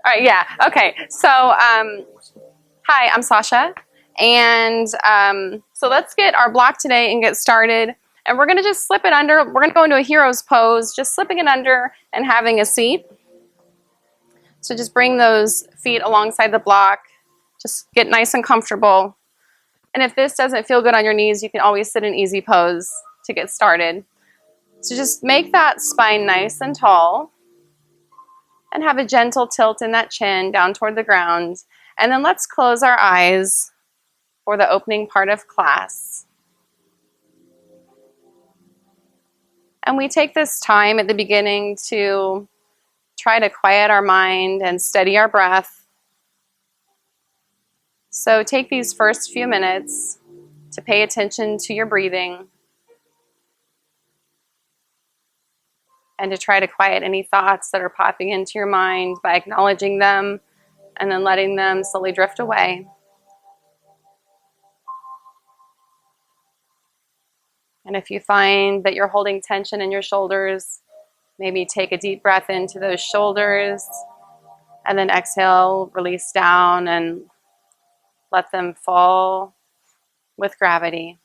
All right, yeah, okay. So, hi, I'm Sacha, and so let's get our block today and get started. And we're gonna just slip it under. We're gonna go into a hero's pose, just slipping it under and having a seat. So just bring those feet alongside the block. Just get nice and comfortable. And if this doesn't feel good on your knees, you can always sit in easy pose to get started. So just make that spine nice and tall and have a gentle tilt in that chin down toward the ground. And then let's close our eyes for the opening part of class. And we take this time at the beginning to try to quiet our mind and steady our breath. So take these first few minutes to pay attention to your breathing and to try to quiet any thoughts that are popping into your mind by acknowledging them and then letting them slowly drift away. And if you find that you're holding tension in your shoulders, maybe take a deep breath into those shoulders and then exhale, release down and let them fall with gravity.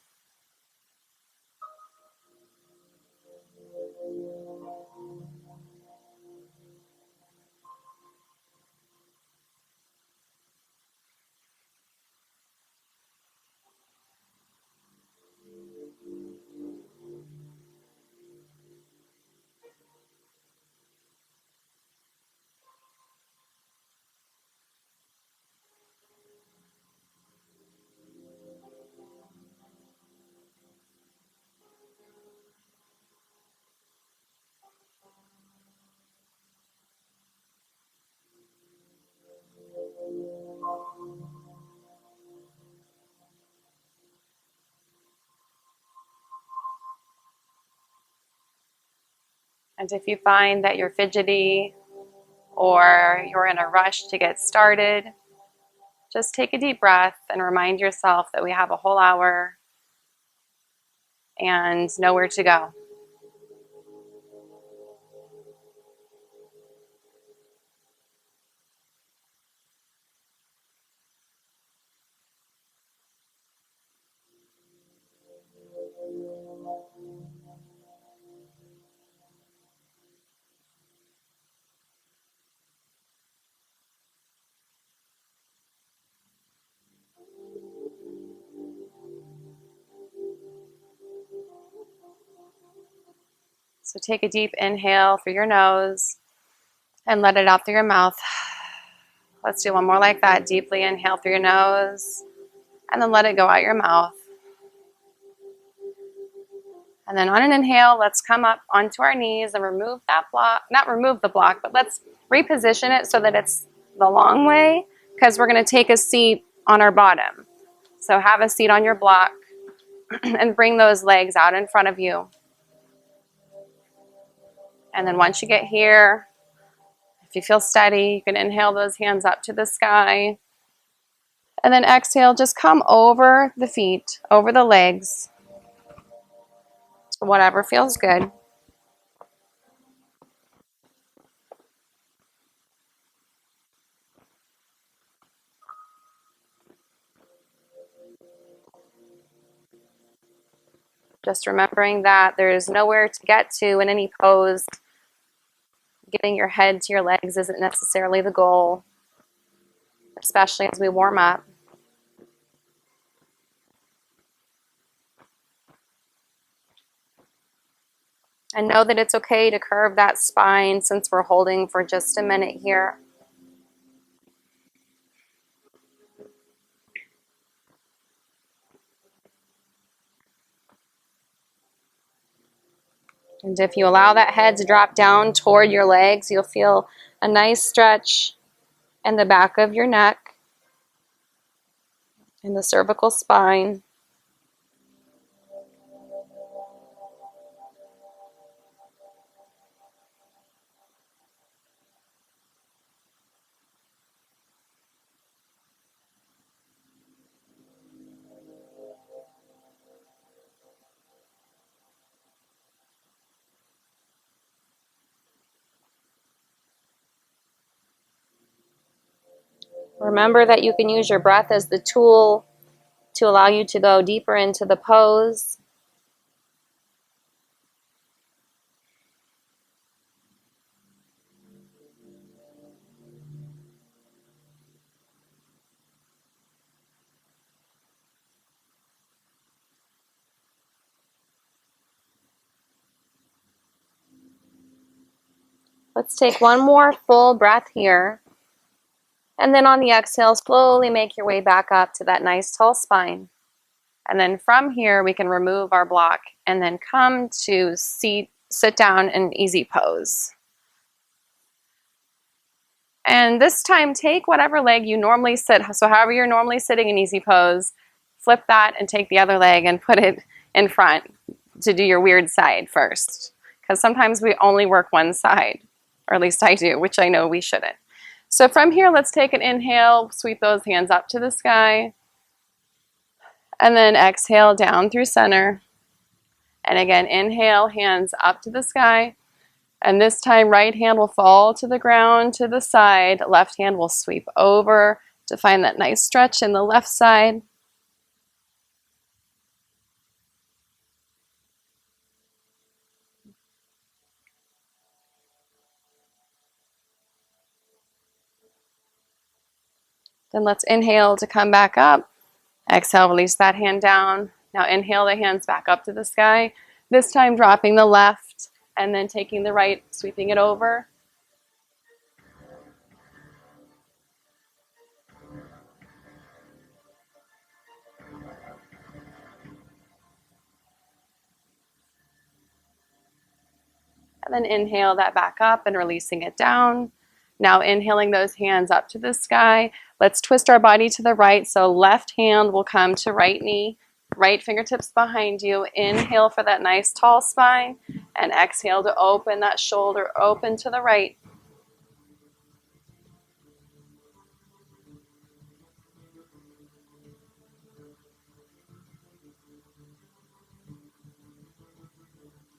And if you find that you're fidgety or you're in a rush to get started, just take a deep breath and remind yourself that we have a whole hour and nowhere to go. So take a deep inhale through your nose and let it out through your mouth. Let's do one more like that. Deeply inhale through your nose and then let it go out your mouth. And then on an inhale, let's come up onto our knees and remove that block. Not remove the block, but let's reposition it so that it's the long way, because we're going to take a seat on our bottom. So have a seat on your block and bring those legs out in front of you. And then once you get here, if you feel steady, you can inhale those hands up to the sky. And then exhale, just come over the feet, over the legs, to whatever feels good. Just remembering that there's nowhere to get to in any pose. Getting your head to your legs isn't necessarily the goal, especially as we warm up. And know that it's okay to curve that spine since we're holding for just a minute here. And if you allow that head to drop down toward your legs, you'll feel a nice stretch in the back of your neck, in the cervical spine. Remember that you can use your breath as the tool to allow you to go deeper into the pose. Let's take one more full breath here. And then on the exhale, slowly make your way back up to that nice tall spine. And then from here, we can remove our block and then come to sit down in easy pose. And this time, take whatever leg you normally sit. So however you're normally sitting in easy pose, flip that and take the other leg and put it in front to do your weird side first. Because sometimes we only work one side, or at least I do, which I know we shouldn't. So from here, let's take an inhale, sweep those hands up to the sky, and then exhale down through center. And again, inhale, hands up to the sky. And this time, right hand will fall to the ground to the side. Left hand will sweep over to find that nice stretch in the left side. Then let's inhale to come back up. Exhale, release that hand down. Now inhale the hands back up to the sky. This time dropping the left and then taking the right, sweeping it over. And then inhale that back up and releasing it down. Now inhaling those hands up to the sky. Let's twist our body to the right. So left hand will come to right knee, right fingertips behind you. Inhale for that nice tall spine and exhale to open that shoulder open to the right.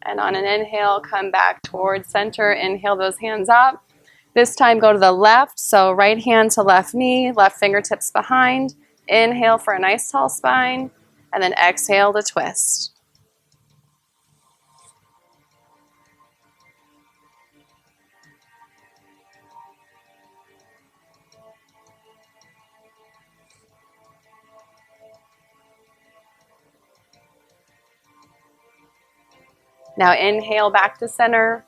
And on an inhale, come back towards center. Inhale those hands up. This time go to the left. So right hand to left knee, left fingertips behind. Inhale for a nice tall spine. And then exhale to twist. Now inhale back to center.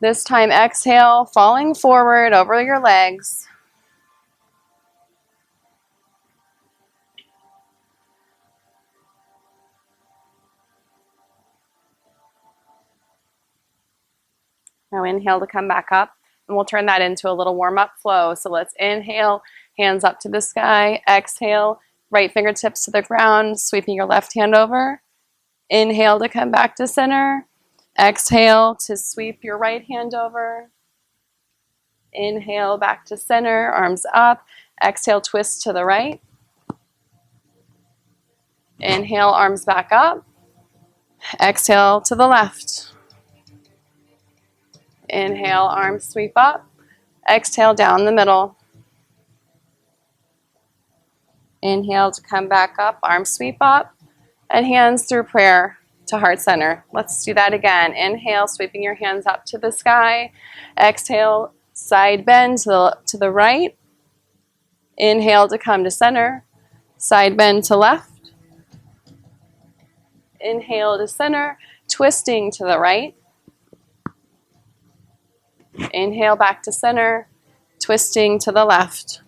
This time exhale, falling forward over your legs. Now inhale to come back up, and we'll turn that into a little warm-up flow. So let's inhale, hands up to the sky. Exhale, right fingertips to the ground, sweeping your left hand over. Inhale to come back to center. Exhale to sweep your right hand over. Inhale back to center, arms up. Exhale, twist to the right. Inhale, arms back up. Exhale to the left. Inhale, arms sweep up. Exhale, down the middle. Inhale to come back up, arms sweep up, and hands through prayer to heart center. Let's do that again. Inhale, sweeping your hands up to the sky. Exhale, side bend to the right. Inhale to come to center. Side bend to left. Inhale to center, twisting to the right. Inhale back to center, twisting to the left.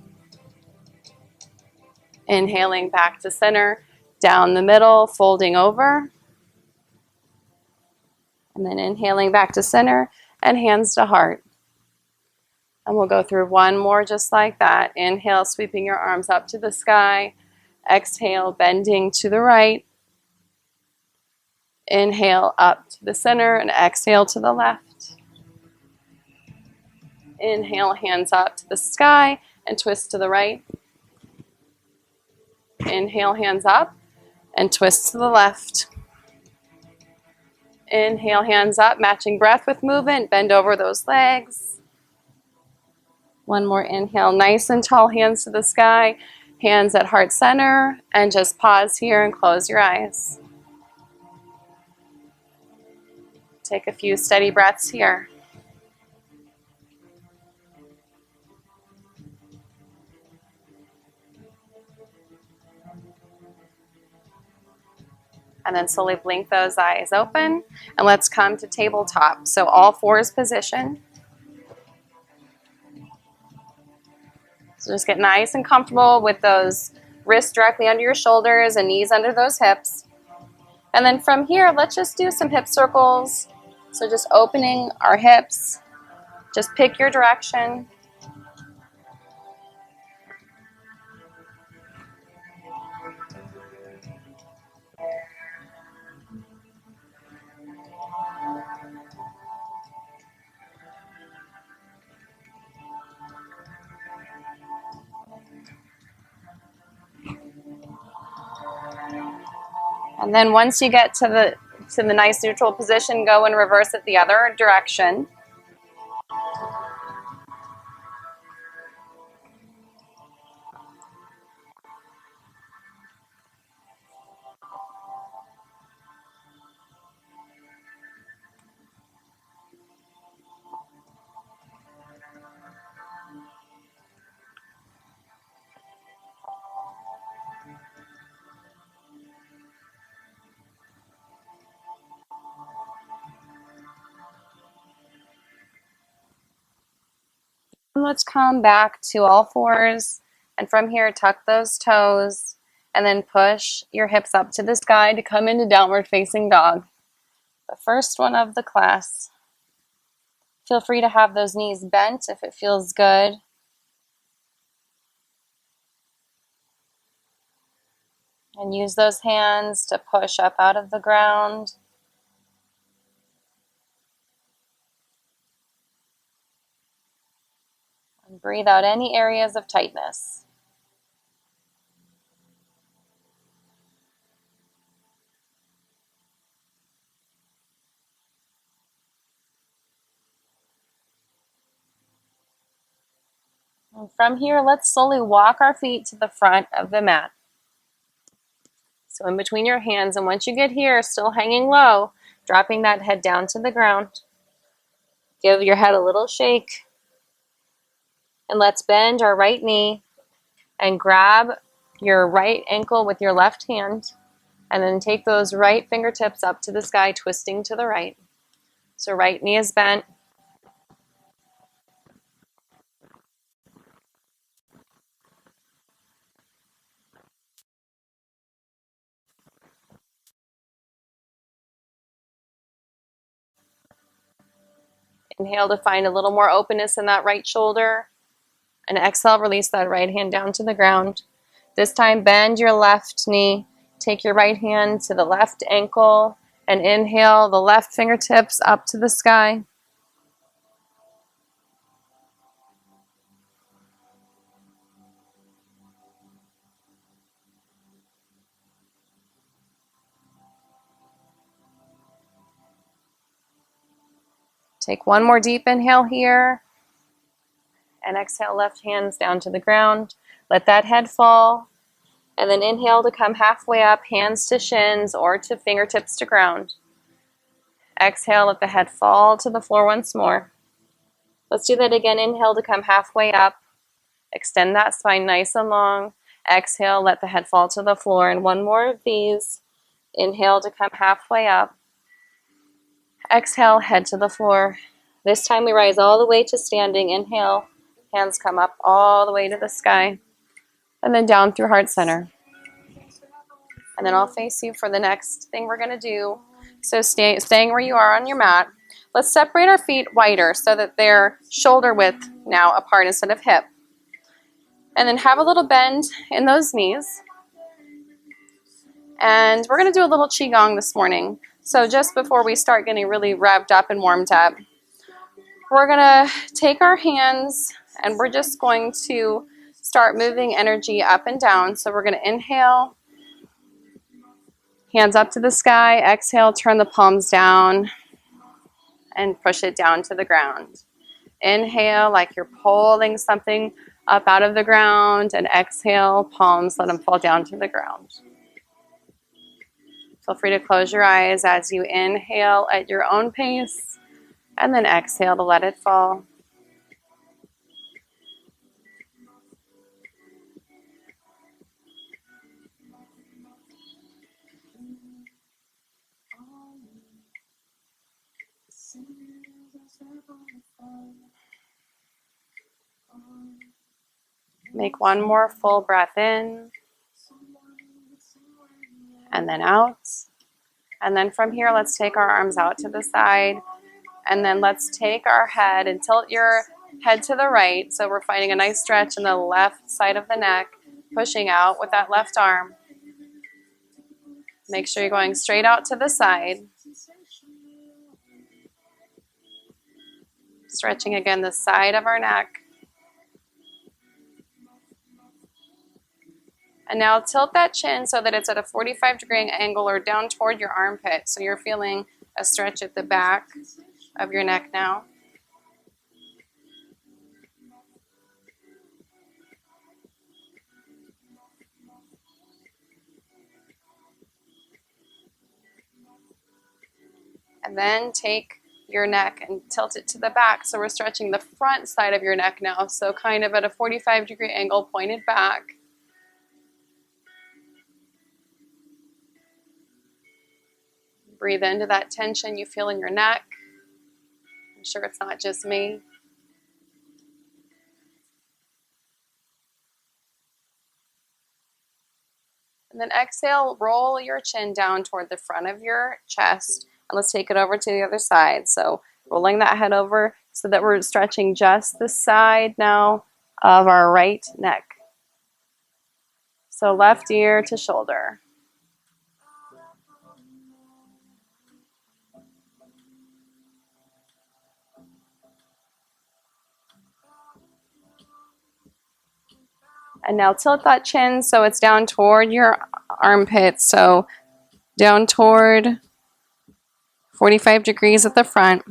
Inhaling back to center, down the middle, folding over. And then inhaling back to center and hands to heart. And we'll go through one more just like that. Inhale, sweeping your arms up to the sky. Exhale, bending to the right. Inhale up to the center and exhale to the left. Inhale, hands up to the sky and twist to the right. Inhale, hands up and twist to the left. Inhale, hands up, matching breath with movement. Bend over those legs. One more inhale, nice and tall, hands to the sky, hands at heart center, and just pause here and close your eyes. Take a few steady breaths here. And then slowly blink those eyes open, and let's come to tabletop. So all fours position. So just get nice and comfortable with those wrists directly under your shoulders and knees under those hips. And then from here, let's just do some hip circles. So just opening our hips. Just pick your direction. And then once you get to the nice neutral position, go and reverse it the other direction. And let's come back to all fours. And from here, tuck those toes. And then push your hips up to the sky to come into downward facing dog. The first one of the class. Feel free to have those knees bent if it feels good. And use those hands to push up out of the ground. And breathe out any areas of tightness. And from here, let's slowly walk our feet to the front of the mat. So in between your hands, and once you get here, still hanging low, dropping that head down to the ground. Give your head a little shake. And let's bend our right knee and grab your right ankle with your left hand. And then take those right fingertips up to the sky, twisting to the right. So right knee is bent. Inhale to find a little more openness in that right shoulder. And exhale, release that right hand down to the ground. This time, bend your left knee. Take your right hand to the left ankle. And inhale the left fingertips up to the sky. Take one more deep inhale here. And exhale, left hands down to the ground. Let that head fall. And then inhale to come halfway up, hands to shins or to fingertips to ground. Exhale, let the head fall to the floor once more. Let's do that again. Inhale to come halfway up. Extend that spine nice and long. Exhale, let the head fall to the floor. And one more of these. Inhale to come halfway up. Exhale, head to the floor. This time we rise all the way to standing. Inhale, hands come up all the way to the sky. And then down through heart center. And then I'll face you for the next thing we're going to do. So staying where you are on your mat. Let's separate our feet wider so that they're shoulder width now apart instead of hip. And then have a little bend in those knees. And we're going to do a little qigong this morning. So just before we start getting really revved up and warmed up, we're going to take our hands and we're just going to start moving energy up and down. So we're going to inhale, hands up to the sky. Exhale, turn the palms down and push it down to the ground. Inhale like you're pulling something up out of the ground, and exhale, palms, let them fall down to the ground. Feel free to close your eyes as you inhale at your own pace, and then exhale to let it fall. Make one more full breath in, and then out. And then from here, let's take our arms out to the side, and then let's take our head and tilt your head to the right. So we're finding a nice stretch in the left side of the neck, pushing out with that left arm. Make sure you're going straight out to the side. Stretching again the side of our neck. And now tilt that chin so that it's at a 45-degree angle or down toward your armpit. So you're feeling a stretch at the back of your neck now. And then take your neck and tilt it to the back. So we're stretching the front side of your neck now. So kind of at a 45-degree angle, pointed back. Breathe into that tension you feel in your neck. I'm sure it's not just me. And then exhale, roll your chin down toward the front of your chest. And let's take it over to the other side. So rolling that head over so that we're stretching just the side now of our right neck. So left ear to shoulder. And now tilt that chin so it's down toward your armpit. So down toward 45 degrees at the front.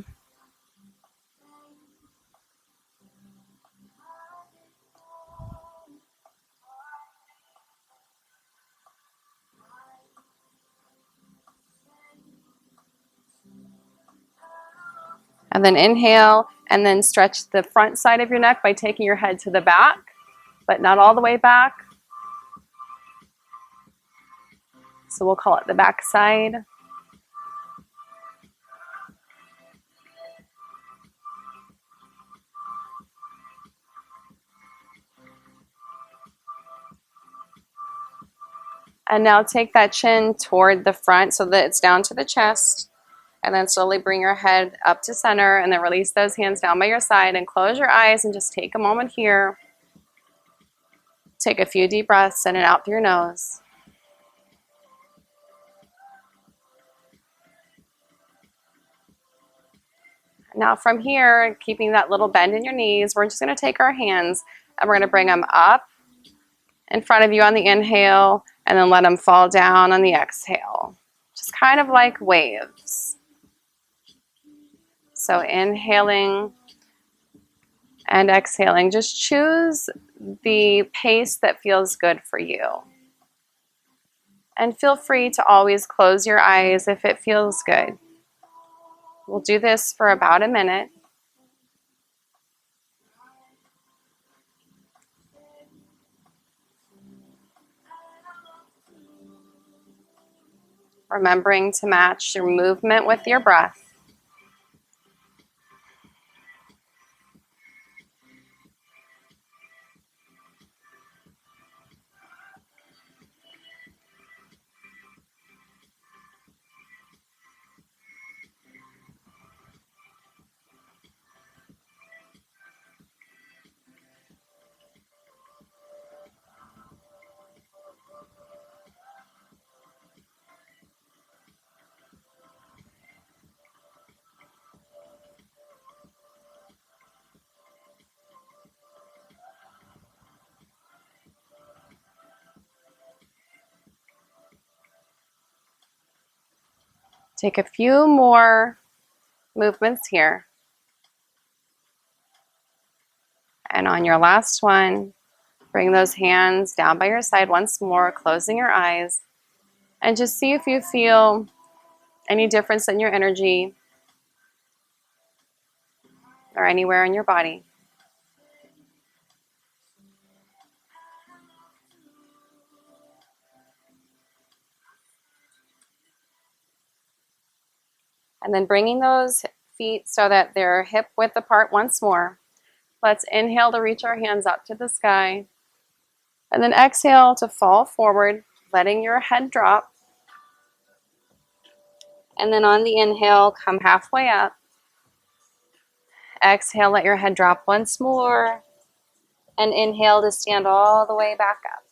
And then inhale, and then stretch the front side of your neck by taking your head to the back, but not all the way back. So we'll call it the back side. And now take that chin toward the front so that it's down to the chest. And then slowly bring your head up to center, and then release those hands down by your side and close your eyes and just take a moment here. Take a few deep breaths in and out through your nose. Now from here, keeping that little bend in your knees, we're just going to take our hands and we're going to bring them up in front of you on the inhale, and then let them fall down on the exhale. Just kind of like waves. So inhaling and exhaling. Just choose the pace that feels good for you. And feel free to always close your eyes if it feels good. We'll do this for about a minute. Remembering to match your movement with your breath. Take a few more movements here. And on your last one, bring those hands down by your side once more, closing your eyes. And just see if you feel any difference in your energy or anywhere in your body. And then bringing those feet so that they're hip width apart once more. Let's inhale to reach our hands up to the sky. And then exhale to fall forward, letting your head drop. And then on the inhale, come halfway up. Exhale, let your head drop once more. And inhale to stand all the way back up.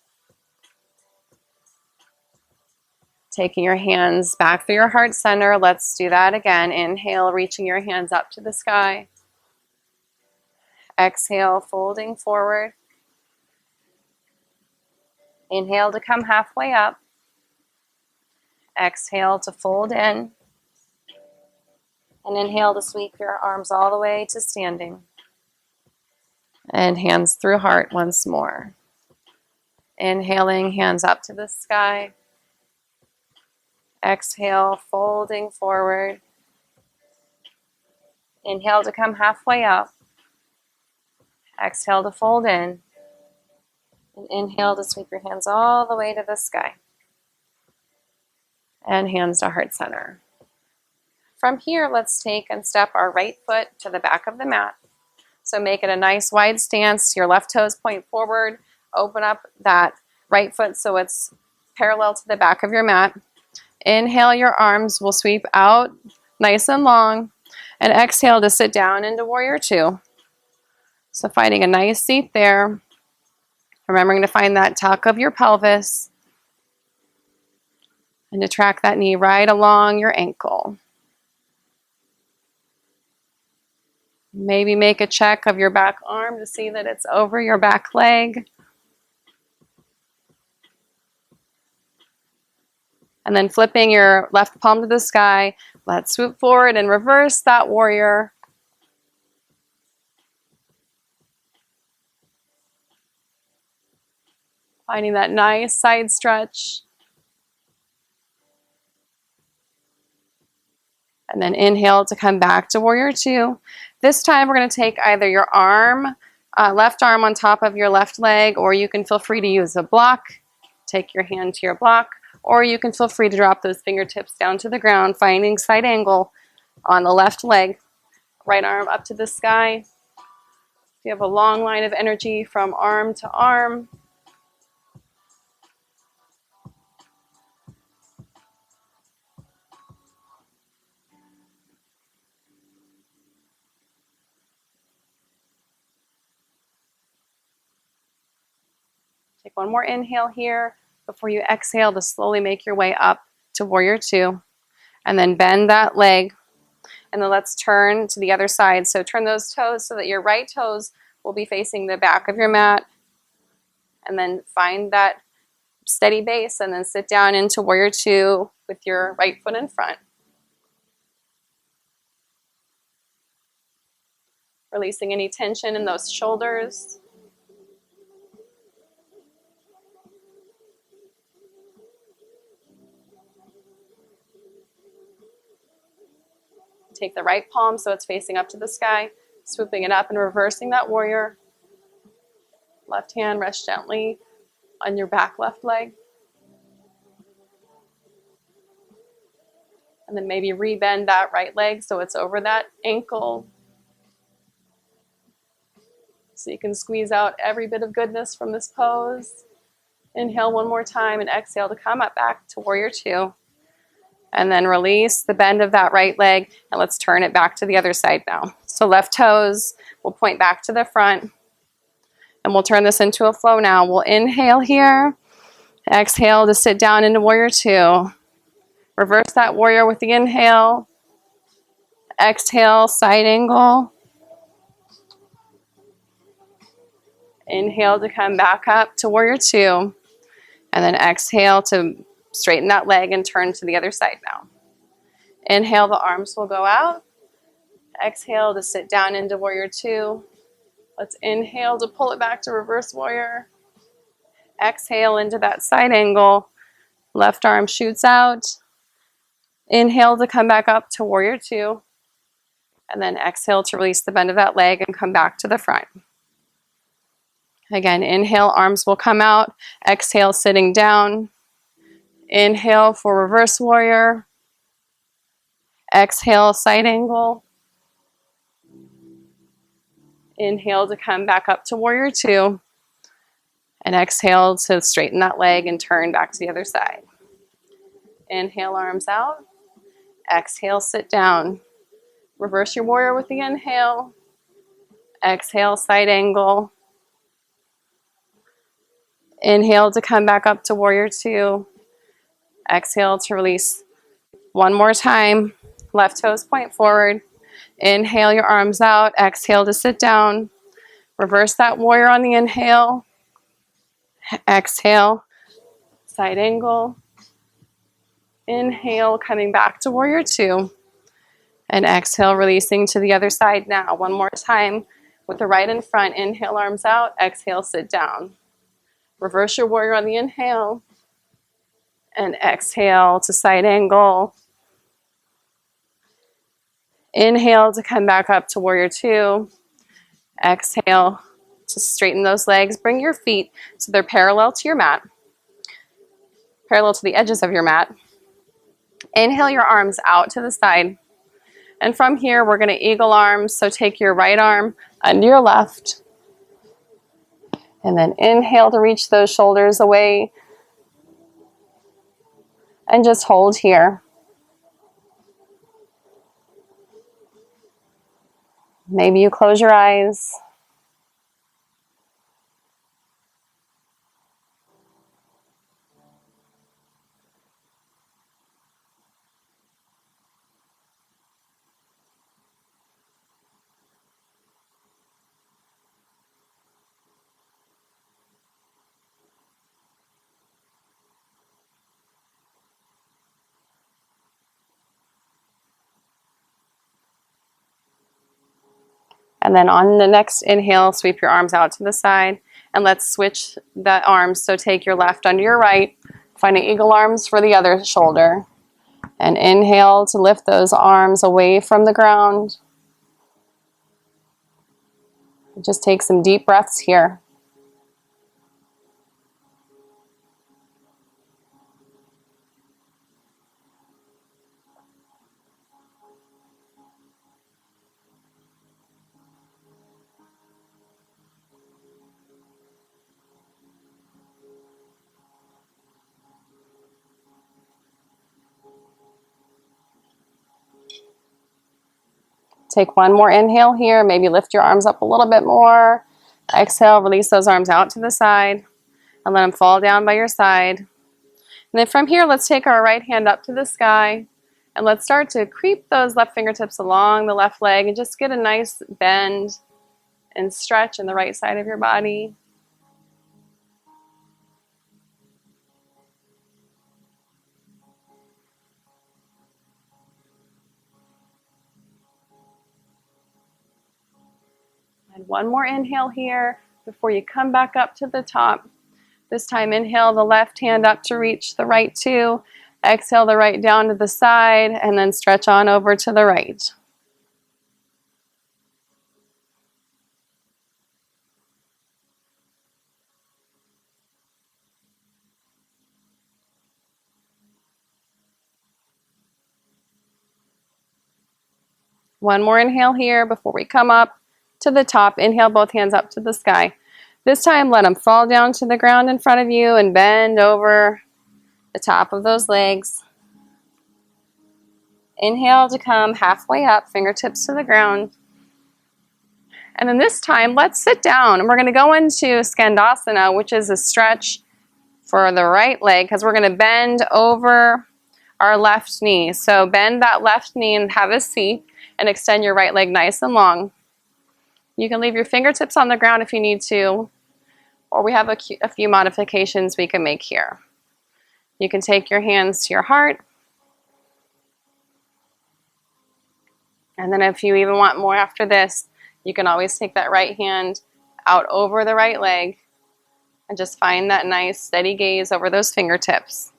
Taking your hands back through your heart center. Let's do that again. Inhale, reaching your hands up to the sky. Exhale, folding forward. Inhale to come halfway up. Exhale to fold in. And inhale to sweep your arms all the way to standing. And hands through heart once more. Inhaling, hands up to the sky. Exhale, folding forward. Inhale to come halfway up. Exhale to fold in. And inhale to sweep your hands all the way to the sky. And hands to heart center. From here, let's take and step our right foot to the back of the mat. So make it a nice wide stance. Your left toes point forward. Open up that right foot so it's parallel to the back of your mat. Inhale, your arms will sweep out nice and long. And exhale to sit down into Warrior Two. So finding a nice seat there. Remembering to find that tuck of your pelvis. And to track that knee right along your ankle. Maybe make a check of your back arm to see that it's over your back leg. And then flipping your left palm to the sky, let's swoop forward and reverse that warrior. Finding that nice side stretch. And then inhale to come back to Warrior Two. This time we're going to take either your arm, left arm on top of your left leg, or you can feel free to use a block. Take your hand to your block, or you can feel free to drop those fingertips down to the ground, finding side angle on the left leg. Right arm up to the sky. If you have a long line of energy from arm to arm. Take one more inhale here before you exhale to slowly make your way up to Warrior Two. And then bend that leg. And then let's turn to the other side. So turn those toes so that your right toes will be facing the back of your mat. And then find that steady base and then sit down into Warrior Two with your right foot in front. Releasing any tension in those shoulders. Take the right palm so it's facing up to the sky, swooping it up and reversing that warrior. Left hand rests gently on your back left leg. And then maybe rebend that right leg so it's over that ankle. So you can squeeze out every bit of goodness from this pose. Inhale one more time and exhale to come up back to Warrior Two. And then release the bend of that right leg, and let's turn it back to the other side now. So left toes will point back to the front, and we'll turn this into a flow now. We'll inhale here, exhale to sit down into Warrior Two. Reverse that warrior with the inhale. Exhale, side angle. Inhale to come back up to Warrior Two, and then exhale to straighten that leg and turn to the other side now. Inhale, the arms will go out. Exhale to sit down into Warrior Two. Let's inhale to pull it back to reverse warrior. Exhale into that side angle. Left arm shoots out. Inhale to come back up to warrior two. And then exhale to release the bend of that leg and come back to the front. Again, inhale, arms will come out. Exhale, sitting down. Inhale for reverse warrior. Exhale, side angle. Inhale to come back up to warrior two. And exhale to straighten that leg and turn back to the other side. Inhale, arms out. Exhale, sit down. Reverse your warrior with the inhale. Exhale, side angle. Inhale to come back up to warrior two. Exhale to release. One more time. Left toes point forward. Inhale your arms out. Exhale to sit down. Reverse that warrior on the inhale. Exhale, side angle. Inhale, coming back to warrior two. And exhale, releasing to the other side now. One more time with the right in front. Inhale, arms out. Exhale, sit down. Reverse your warrior on the inhale. And exhale to side angle. Inhale to come back up to warrior two. Exhale to straighten those legs. Bring your feet so they're parallel to your mat. Parallel to the edges of your mat. Inhale your arms out to the side. And from here, we're going to eagle arms. So take your right arm under your left. And then inhale to reach those shoulders away. And just hold here. Maybe you close your eyes. And then on the next inhale, sweep your arms out to the side. And let's switch the arms. So take your left under your right. Find an eagle arms for the other shoulder. And inhale to lift those arms away from the ground. Just take some deep breaths here. Take one more inhale here. Maybe lift your arms up a little bit more. Exhale, release those arms out to the side and let them fall down by your side. And then from here, let's take our right hand up to the sky and let's start to creep those left fingertips along the left leg and just get a nice bend and stretch in the right side of your body. And one more inhale here before you come back up to the top. This time inhale the left hand up to reach the right two. Exhale the right down to the side and then stretch on over to the right. One more inhale here before we come up to the top. Inhale both hands up to the sky. This time let them fall down to the ground in front of you and bend over the top of those legs. Inhale to come halfway up, fingertips to the ground. And then this time, let's sit down. And we're going to go into Skandasana, which is a stretch for the right leg, because we're going to bend over our left knee. So bend that left knee and have a seat and extend your right leg nice and long. You can leave your fingertips on the ground if you need to, or we have a few modifications we can make here. You can take your hands to your heart. And then if you even want more after this, you can always take that right hand out over the right leg, and just find that nice steady gaze over those fingertips.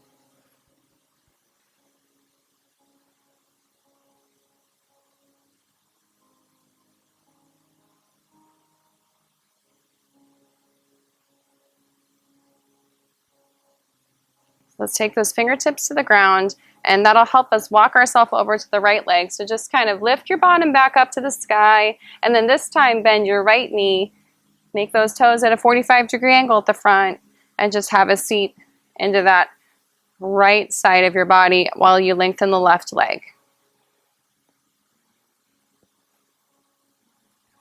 Let's take those fingertips to the ground, and that'll help us walk ourselves over to the right leg. So just kind of lift your bottom back up to the sky, and then this time bend your right knee. Make those toes at a 45-degree angle at the front, and just have a seat into that right side of your body while you lengthen the left leg.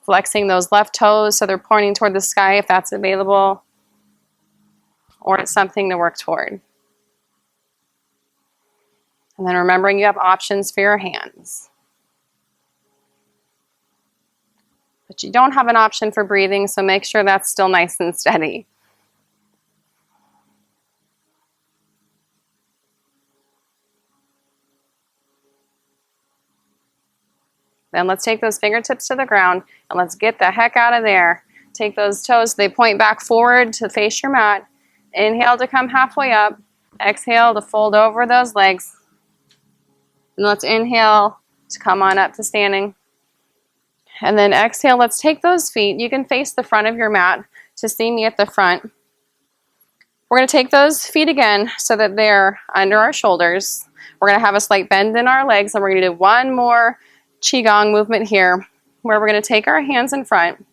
Flexing those left toes so they're pointing toward the sky if that's available, or it's something to work toward. And then remembering you have options for your hands. But you don't have an option for breathing, so make sure that's still nice and steady. Then let's take those fingertips to the ground and let's get the heck out of there. Take those toes, they point back forward to face your mat. Inhale to come halfway up. Exhale to fold over those legs. And let's inhale to come on up to standing. And then exhale, let's take those feet. You can face the front of your mat to see me at the front. We're going to take those feet again so that they're under our shoulders. We're going to have a slight bend in our legs, and we're going to do one more Qigong movement here, where we're going to take our hands in front.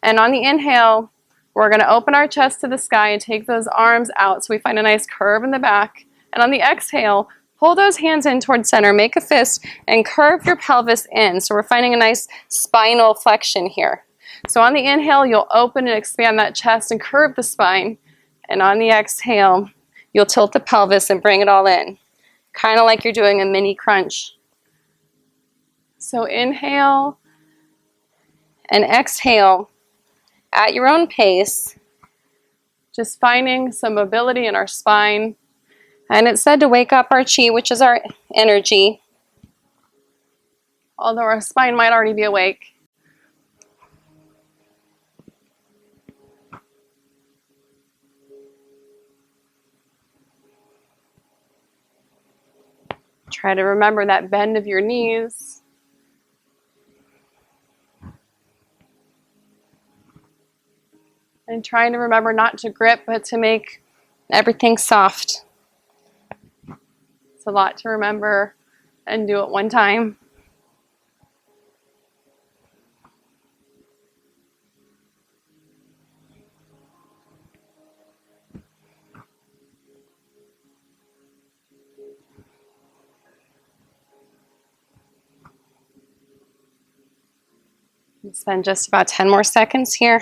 And on the inhale, we're going to open our chest to the sky and take those arms out so we find a nice curve in the back. And on the exhale, pull those hands in towards center, make a fist, and curve your pelvis in. So we're finding a nice spinal flexion here. So on the inhale, you'll open and expand that chest and curve the spine. And on the exhale, you'll tilt the pelvis and bring it all in. Kind of like you're doing a mini crunch. So inhale and exhale at your own pace, just finding some mobility in our spine. And it's said to wake up our chi, which is our energy, although our spine might already be awake. Try to remember that bend of your knees. And trying to remember not to grip, but to make everything soft. It's a lot to remember and do it one time. Spend just about 10 more seconds here.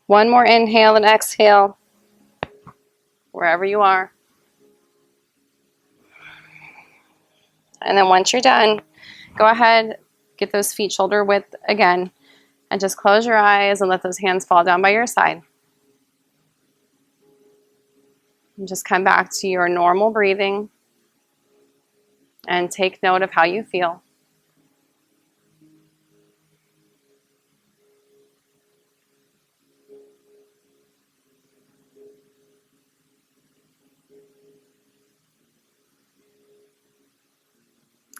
One more inhale and exhale, wherever you are. And then once you're done, go ahead, get those feet shoulder width again, and just close your eyes and let those hands fall down by your side. And just come back to your normal breathing and take note of how you feel.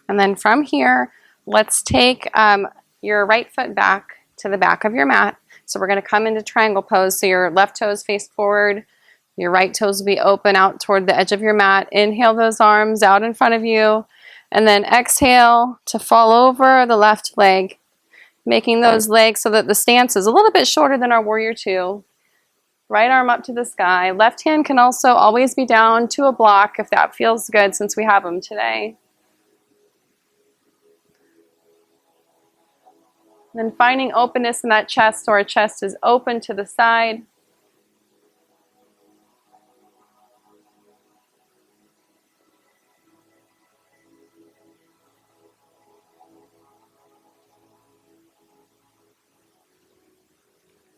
And then from here, let's take your right foot back to the back of your mat. So we're going to come into triangle pose. So your left toes face forward. Your right toes will be open out toward the edge of your mat. Inhale those arms out in front of you. And then exhale to fall over the left leg, making those legs so that the stance is a little bit shorter than our warrior two. Right arm up to the sky. Left hand can also always be down to a block if that feels good, since we have them today. Then finding openness in that chest, so our chest is open to the side.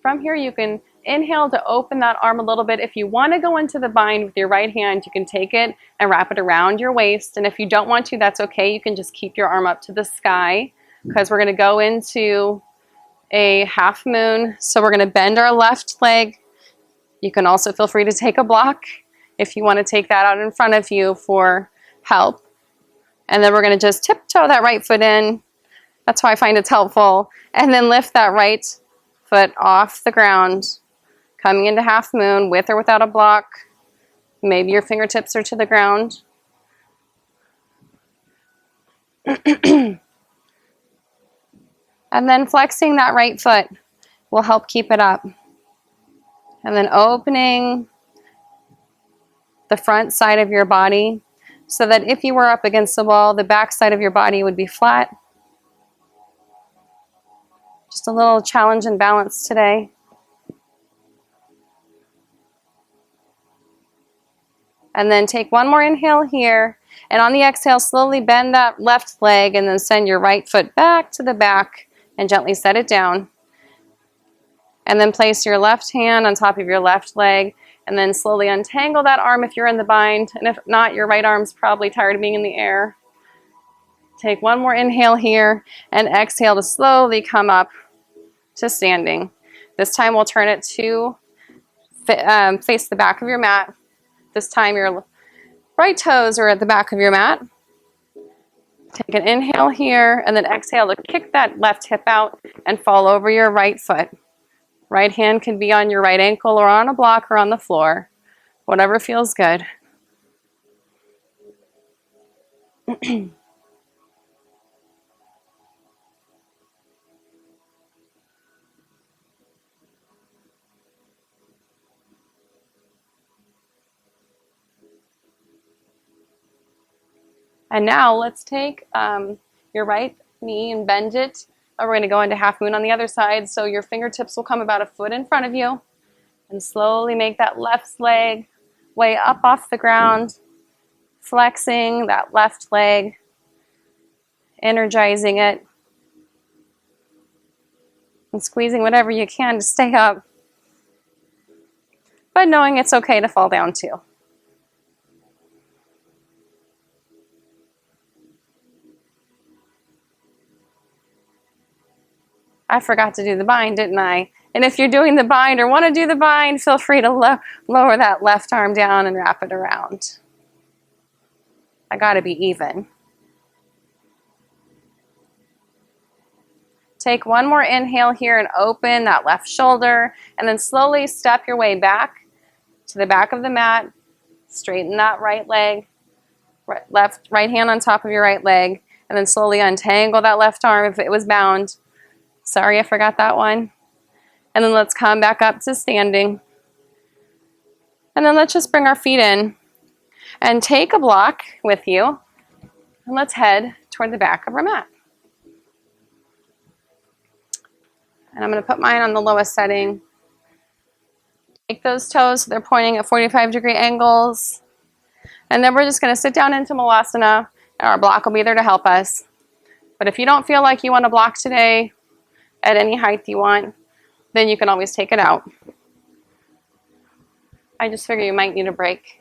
From here, you can inhale to open that arm a little bit. If you want to go into the bind with your right hand, you can take it and wrap it around your waist. And if you don't want to, that's okay. You can just keep your arm up to the sky because we're going to go into a half moon. So we're going to bend our left leg. You can also feel free to take a block if you want to take that out in front of you for help. And then we're going to just tiptoe that right foot in. That's why I find it's helpful. And then lift that right foot off the ground, coming into half moon with or without a block. Maybe your fingertips are to the ground. And then flexing that right foot will help keep it up. And then opening the front side of your body so that if you were up against the wall, the back side of your body would be flat. Just a little challenge and balance today. And then take one more inhale here. And on the exhale, slowly bend that left leg and then send your right foot back to the back and gently set it down. And then place your left hand on top of your left leg and then slowly untangle that arm if you're in the bind. And if not, your right arm's probably tired of being in the air. Take one more inhale here and exhale to slowly come up to standing. This time we'll turn it to face the back of your mat. This time your right toes are at the back of your mat. Take an inhale here and then exhale to kick that left hip out and fall over your right foot. Right hand can be on your right ankle or on a block or on the floor. Whatever feels good. And now let's take your right knee and bend it. We're going to go into half moon on the other side. So your fingertips will come about a foot in front of you. And slowly make that left leg way up off the ground. Flexing that left leg. Energizing it. And squeezing whatever you can to stay up. But knowing it's okay to fall down too. I forgot to do the bind, didn't I? And if you're doing the bind or want to do the bind, feel free to lower that left arm down and wrap it around. I got to be even. Take one more inhale here and open that left shoulder. And then slowly step your way back to the back of the mat. Straighten that right leg. Right hand on top of your right leg. And then slowly untangle that left arm if it was bound. Sorry, I forgot that one. And then let's come back up to standing. And then let's just bring our feet in and take a block with you. And let's head toward the back of our mat. And I'm going to put mine on the lowest setting. Take those toes so they're pointing at 45-degree angles. And then we're just going to sit down into Malasana. And our block will be there to help us. But if you don't feel like you want to block today, at any height you want, then you can always take it out. I just figure you might need a break.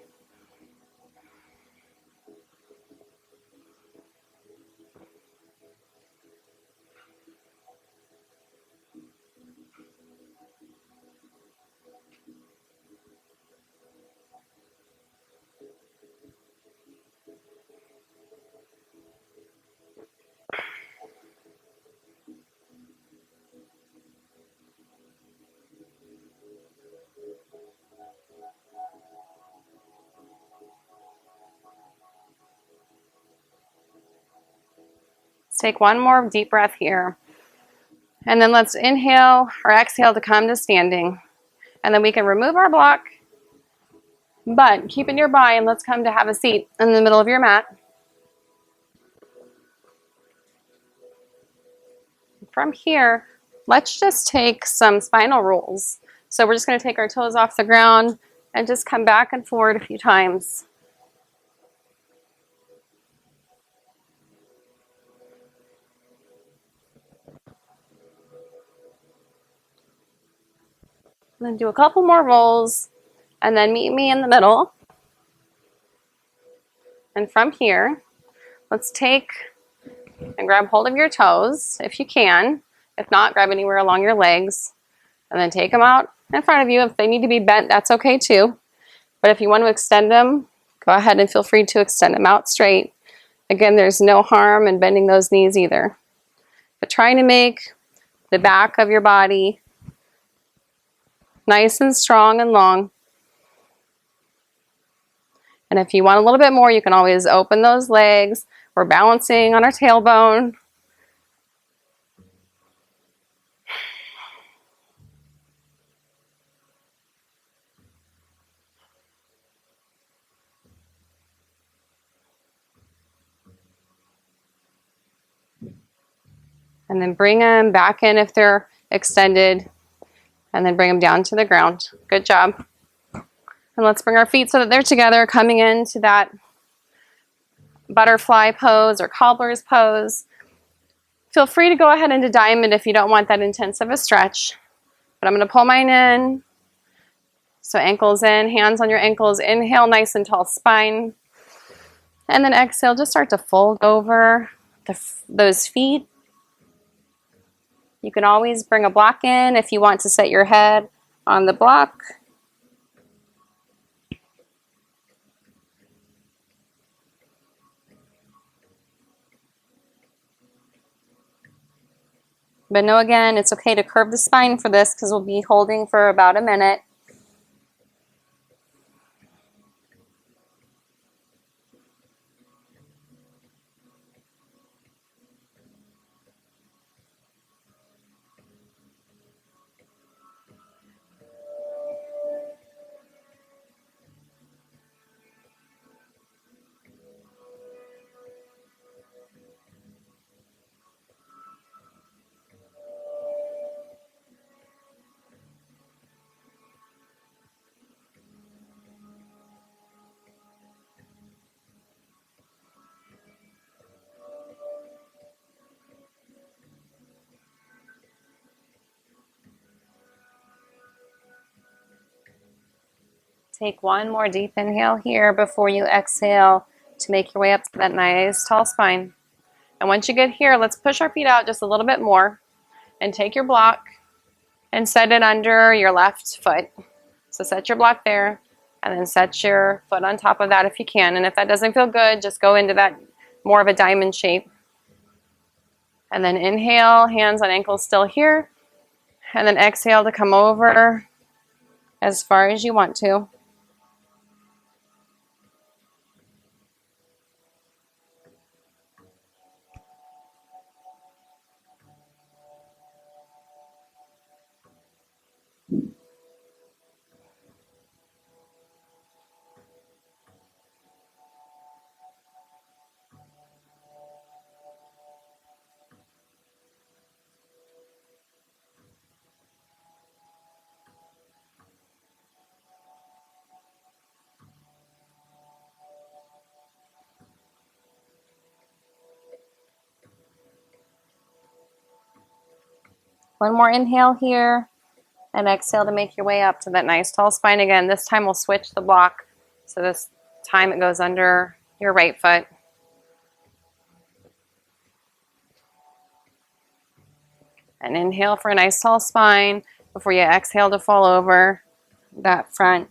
Let's take one more deep breath here. And then let's inhale or exhale to come to standing. And then we can remove our block, but keep it nearby and let's come to have a seat in the middle of your mat. From here, let's just take some spinal rolls. So we're just going to take our toes off the ground and just come back and forward a few times. And then do a couple more rolls, and then meet me in the middle. And from here, let's take and grab hold of your toes if you can. If not, grab anywhere along your legs, and then take them out in front of you. If they need to be bent, that's okay too. But if you want to extend them, go ahead and feel free to extend them out straight. Again, there's no harm in bending those knees either. But trying to make the back of your body nice and strong and long. And if you want a little bit more, you can always open those legs. We're balancing on our tailbone. And then bring them back in if they're extended. And then bring them down to the ground. Good job. And let's bring our feet so that they're together, coming into that butterfly pose or cobbler's pose. Feel free to go ahead into diamond if you don't want that intense of a stretch. But I'm going to pull mine in. So ankles in, hands on your ankles. Inhale, nice and tall spine. And then exhale, just start to fold over those feet. You can always bring a block in if you want to set your head on the block. But know again, it's okay to curve the spine for this because we'll be holding for about a minute. Take one more deep inhale here before you exhale to make your way up to that nice tall spine. And once you get here, let's push our feet out just a little bit more and take your block and set it under your left foot. So set your block there and then set your foot on top of that if you can. And if that doesn't feel good, just go into that more of a diamond shape. And then inhale, hands on ankles still here. And then exhale to come over as far as you want to. One more inhale here, and exhale to make your way up to that nice tall spine again. This time we'll switch the block, so this time it goes under your right foot. And inhale for a nice tall spine before you exhale to fall over that front.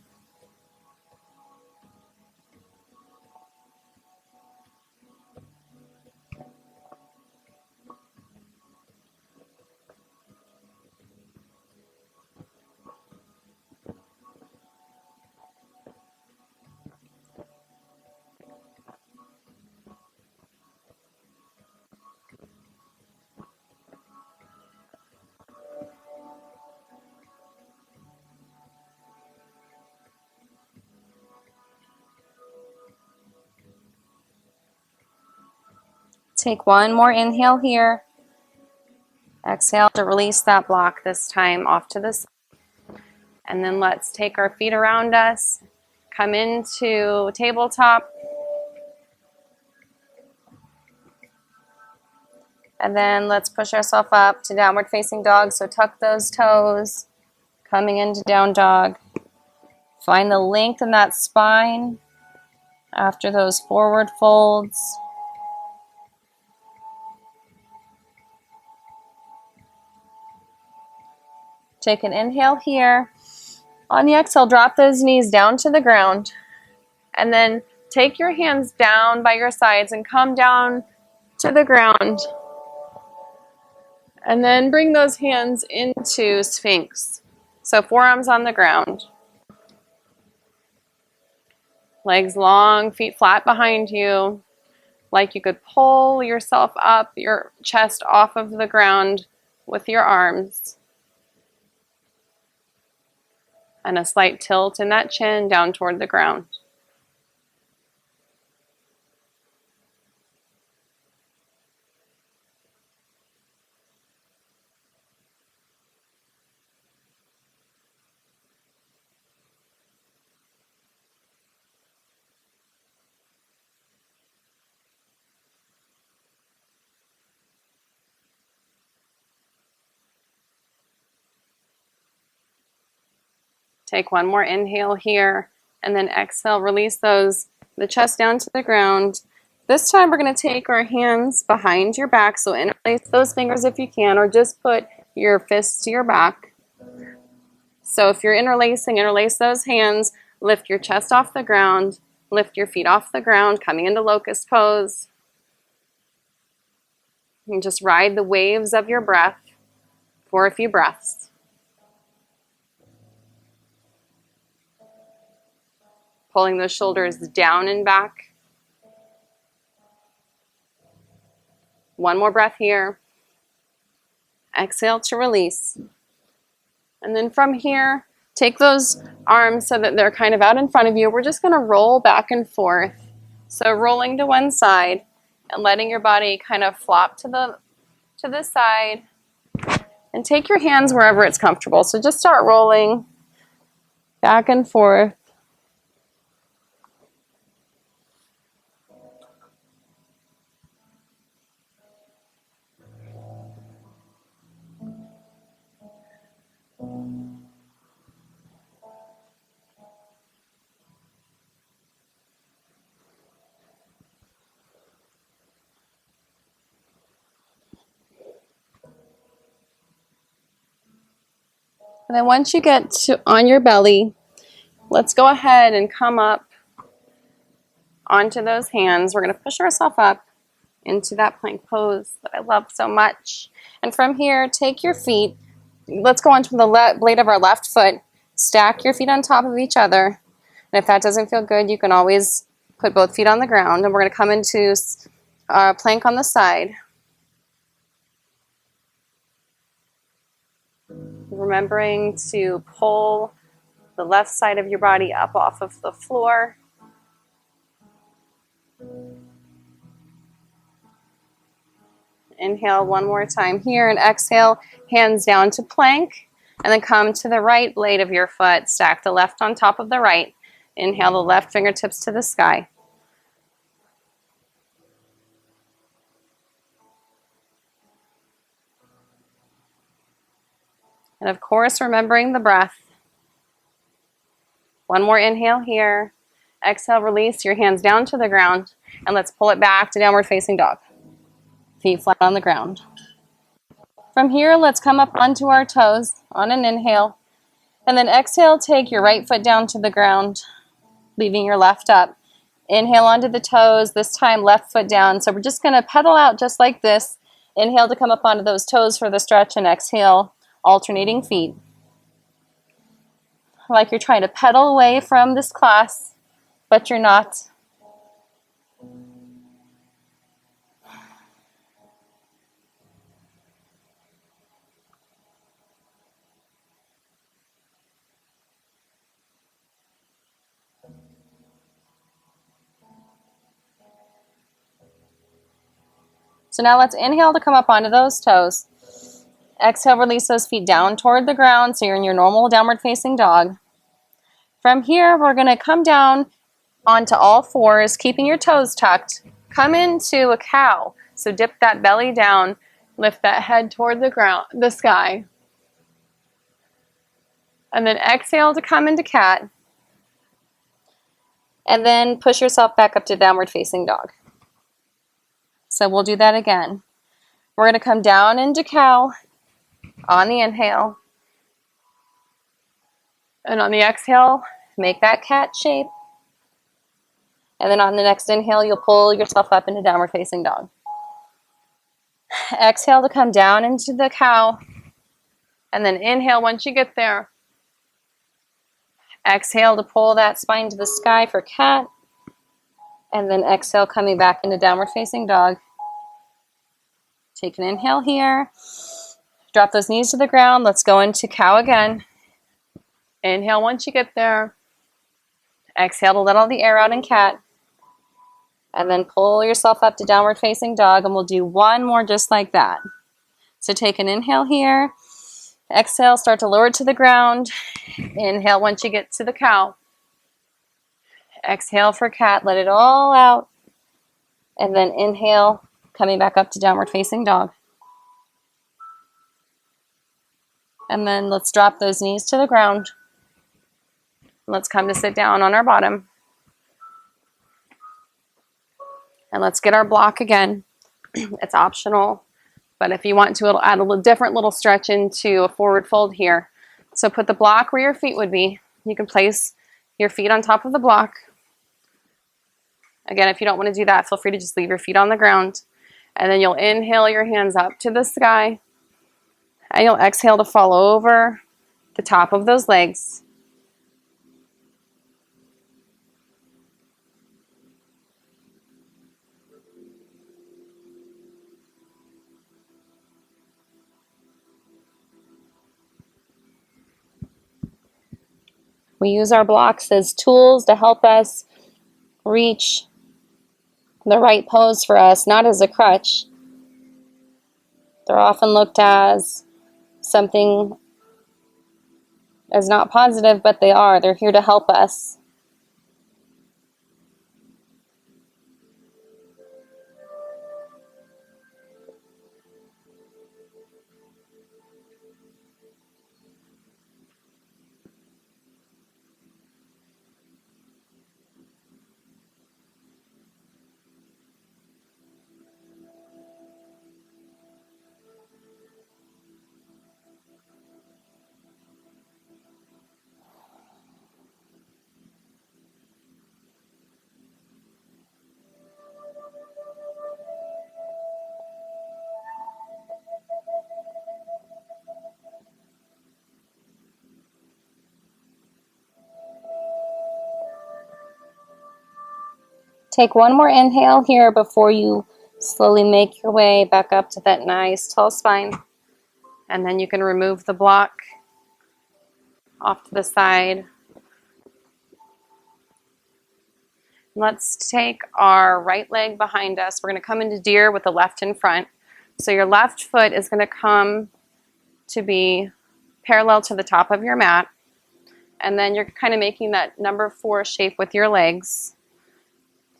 Take one more inhale here. Exhale to release that block this time off to the side. And then let's take our feet around us, come into tabletop. And then let's push ourselves up to downward facing dog. So tuck those toes, Coming into down dog. Find the length in that spine after those forward folds. Take an inhale here. On the exhale, drop those knees down to the ground. And then take your hands down by your sides and come down to the ground. And then bring those hands into Sphinx. So forearms on the ground. Legs long, feet flat behind you. Like you could pull yourself up, your chest off of the ground with your arms. And a slight tilt in that chin down toward the ground. Take one more inhale here, and then exhale, release the chest down to the ground. This time we're going to take our hands behind your back, so interlace those fingers if you can, or just put your fists to your back. So if you're interlacing, interlace those hands, lift your chest off the ground, lift your feet off the ground, coming into locust pose. And just ride the waves of your breath for a few breaths. Pulling those shoulders down and back. One more breath here. Exhale to release. And then from here, take those arms so that they're kind of out in front of you. We're just going to roll back and forth. So rolling to one side and letting your body kind of flop to the side. And take your hands wherever it's comfortable. So just start rolling back and forth. And then once you get on your belly, let's go ahead and come up onto those hands. We're going to push ourselves up into that plank pose that I love so much. And from here, take your feet. Let's go onto the blade of our left foot. Stack your feet on top of each other. And if that doesn't feel good, you can always put both feet on the ground. And we're going to come into plank on the side. Remembering to pull the left side of your body up off of the floor. Inhale one more time here and exhale, hands down to plank. And then come to the right blade of your foot. Stack the left on top of the right. Inhale the left fingertips to the sky. And of course, remembering the breath. One more inhale here. Exhale, release your hands down to the ground. And let's pull it back to downward facing dog. Feet flat on the ground. From here, let's come up onto our toes on an inhale. And then exhale, take your right foot down to the ground, leaving your left up. Inhale onto the toes, this time left foot down. So we're just going to pedal out just like this. Inhale to come up onto those toes for the stretch, and exhale, alternating feet. Like you're trying to pedal away from this class, but you're not. So now let's inhale to come up onto those toes. Exhale, release those feet down toward the ground so you're in your normal downward facing dog. From here, we're going to come down onto all fours, keeping your toes tucked. Come into a cow. So dip that belly down, lift that head toward the ground, the sky. And then exhale to come into cat. And then push yourself back up to downward facing dog. So we'll do that again. We're going to come down into cow on the inhale. And on the exhale, Make that cat shape. And then on the next inhale, you'll pull yourself up into downward facing dog. Exhale to come down into the cow. and then inhale once you get there. Exhale to pull that spine to the sky for cat. And then exhale, coming back into downward facing dog. Take an inhale here. Drop those knees to the ground. Let's go into cow again. Inhale once you get there. Exhale to let all the air out in cat. And then pull yourself up to downward facing dog. And we'll do one more just like that. So take an inhale here. Exhale, start to lower it to the ground. Inhale once you get to the cow. Exhale for cat. Let it all out. And then inhale, coming back up to downward facing dog. And then let's drop those knees to the ground. Let's come to sit down on our bottom. And let's get our block again. It's optional, but if you want to, it'll add a different little stretch into a forward fold here. So put the block where your feet would be. You can place your feet on top of the block. Again, if you don't want to do that, feel free to just leave your feet on the ground. And then you'll inhale your hands up to the sky. And you'll exhale to fall over the top of those legs. We use our blocks as tools to help us reach the right pose for us, not as a crutch. They're often looked as something as not positive, but they are. They're here to help us. Take one more inhale here before you slowly make your way back up to that nice tall spine. And then you can remove the block off to the side. Let's take our right leg behind us. We're going to come into deer with the left in front. So your left foot is going to come to be parallel to the top of your mat. And then you're kind of making that number 4 shape with your legs.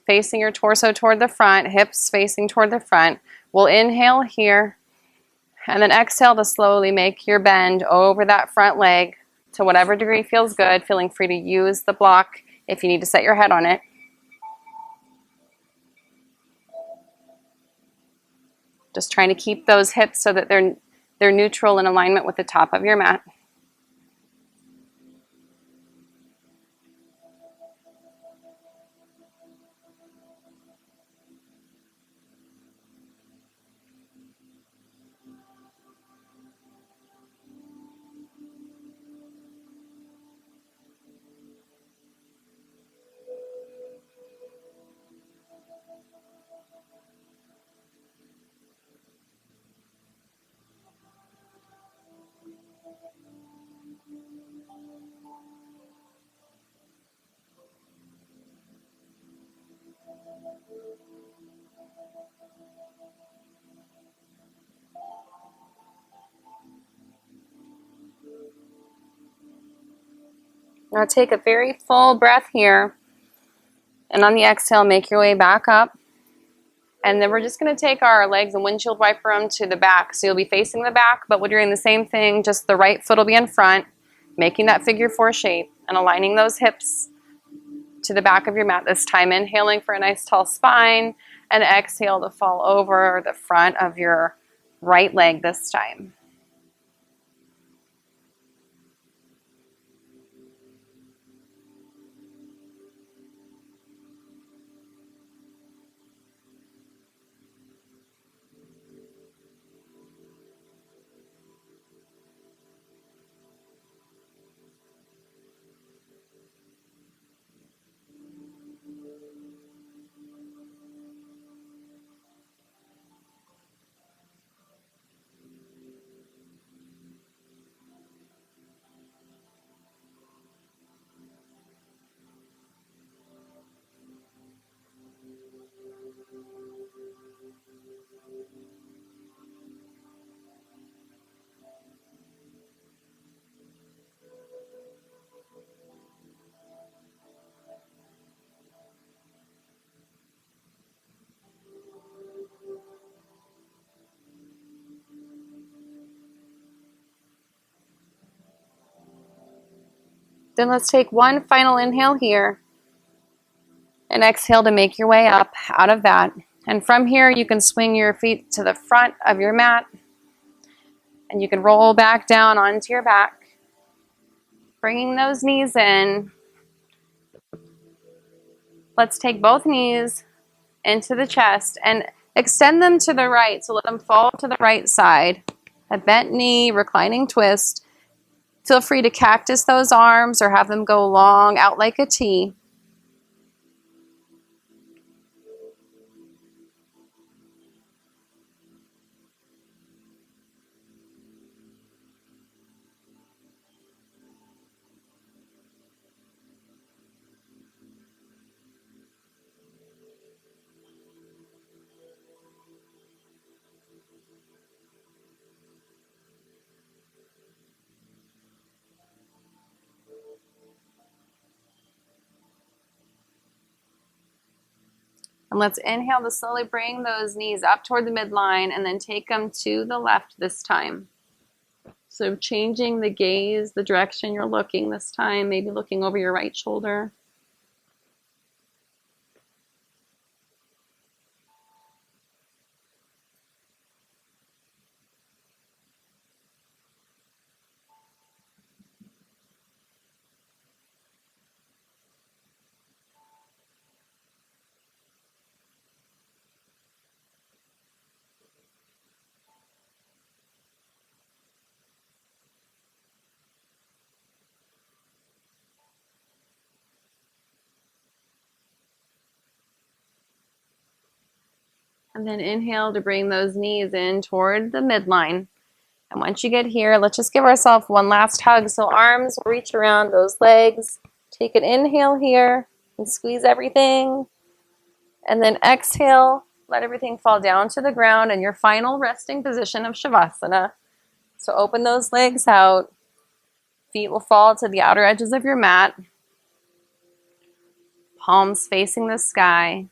Facing your torso toward the front, hips facing toward the front. We'll inhale here. And then exhale to slowly make your bend over that front leg to whatever degree feels good. Feeling free to use the block if you need to set your head on it. Just trying to keep those hips so that they're neutral in alignment with the top of your mat. Now take a very full breath here. And on the exhale, make your way back up. And then we're just going to take our legs and windshield wiper them to the back. So you'll be facing the back, but we're doing the same thing. Just the right foot will be in front. making that figure 4 shape and aligning those hips to the back of your mat this time. Inhaling for a nice tall spine, and exhale to fall over the front of your right leg this time. Then let's take one final inhale here and exhale to make your way up out of that. And from here, you can swing your feet to the front of your mat and you can roll back down onto your back, bringing those knees in. Let's take both knees into the chest and extend them to the right. So let them fall to the right side. A bent knee, reclining twist. Feel free to cactus those arms or have them go long out like a T. And let's inhale to slowly bring those knees up toward the midline and then take them to the left this time. So changing the gaze, the direction you're looking this time, maybe looking over your right shoulder. And then inhale to bring those knees in toward the midline. And once you get here, let's just give ourselves one last hug. So arms reach around those legs. Take an inhale here and squeeze everything. And then exhale, let everything fall down to the ground in your final resting position of Shavasana. So open those legs out. Feet will fall to the outer edges of your mat. Palms facing the sky.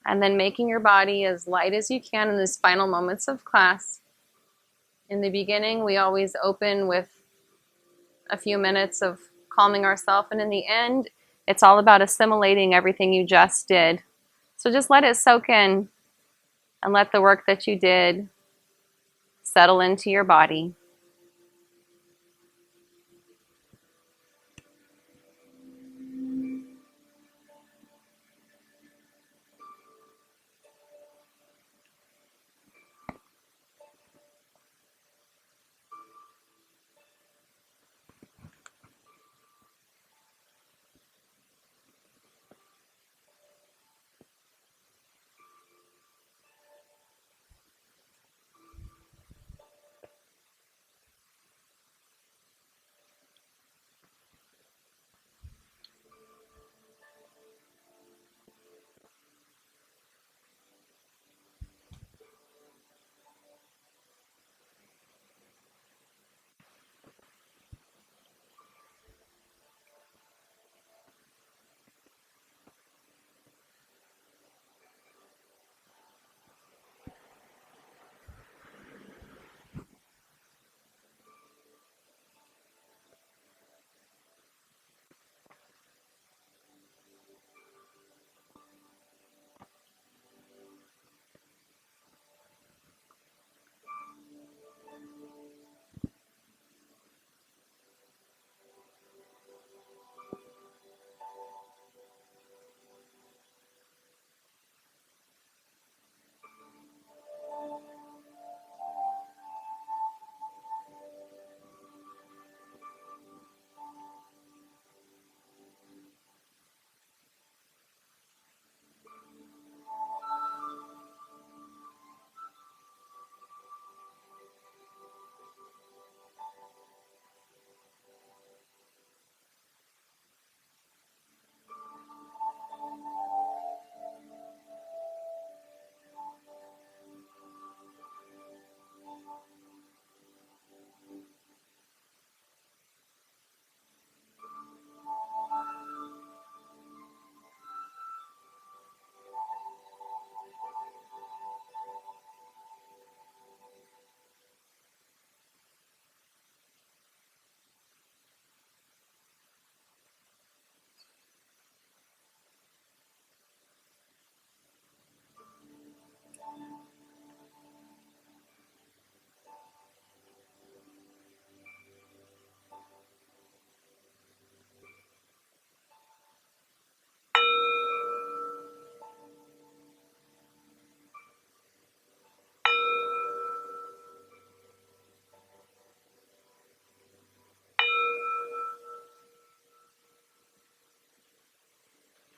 And then making your body as light as you can in these final moments of class. In the beginning, we always open with a few minutes of calming ourselves. And in the end, it's all about assimilating everything you just did. So just let it soak in and let the work that you did settle into your body.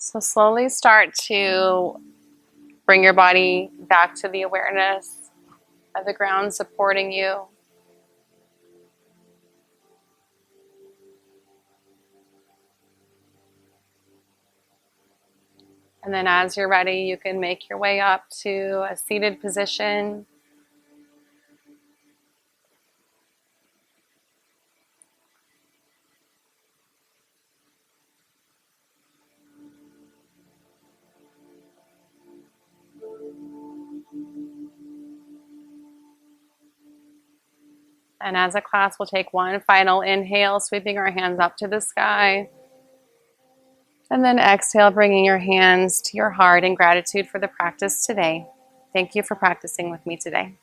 So slowly start to bring your body back to the awareness of the ground supporting you. And then as you're ready, you can make your way up to a seated position. And as a class, we'll take one final inhale, sweeping our hands up to the sky. And then exhale, bringing your hands to your heart in gratitude for the practice today. Thank you for practicing with me today.